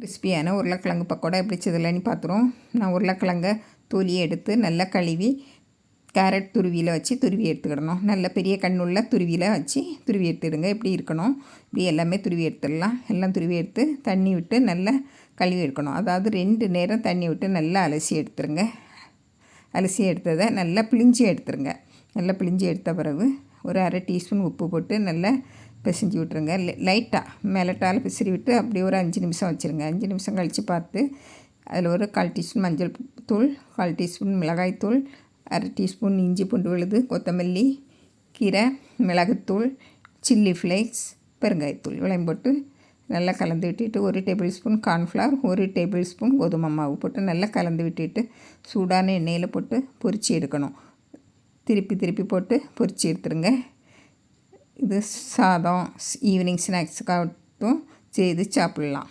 கிறிஸ்பியான உருளைக்கிழங்கு பக்கோடா எப்படி செய்தலான்னு பார்த்துருவோம். நான் உருளைக்கிழங்கை தோலியை எடுத்து நல்லா கழுவி கேரட் துருவியில் வச்சு துருவி எடுத்துக்கிடணும். நல்ல பெரிய கண்ணுள்ள துருவியில் வச்சு துருவி எடுத்துடுங்க. இப்படி இருக்கணும். இப்படி எல்லாமே துருவி எடுத்துடலாம். எல்லாம் துருவி எடுத்து தண்ணி விட்டு நல்லா கழுவி எடுக்கணும். அதாவது 2 நேரம் தண்ணி விட்டு நல்லா அலசி எடுத்துருங்க. அலசி எடுத்ததை நல்லா பிழிஞ்சி எடுத்துருங்க. நல்லா பிழிஞ்சி எடுத்த பிறகு ஒரு அரை டீஸ்பூன் உப்பு போட்டு நல்லா பிசைஞ்சு விட்ருங்க. லைட்டாக மேலட்டால் பிசிறி விட்டு அப்படியே ஒரு 5 நிமிஷம் வச்சுருங்க. 5 நிமிஷம் கழித்து பார்த்து அதில் ஒரு 1/4 டீஸ்பூன் மஞ்சள் தூள், 1/4 டீஸ்பூன் மிளகாய்த்தூள், அரை டீஸ்பூன் இஞ்சி பூண்டு விழுது, கொத்தமல்லி, கீரை, மிளகுத்தூள், சில்லி ஃப்ளேக்ஸ், பெருங்காயத்தூள் இவ்வளவு போட்டு நல்லா கலந்து விட்டுட்டு 1 table spoon cornflour, 1 table spoon கோதுமை மாவு போட்டு நல்லா கலந்து விட்டுட்டு சூடான எண்ணெயில் போட்டு பொரித்து எடுக்கணும். திருப்பி போட்டு பொரித்து எடுத்துருங்க. இது சாதம் ஈவினிங் ஸ்நாக்ஸுக்காகட்டும் செய்து சாப்பிட்லாம்.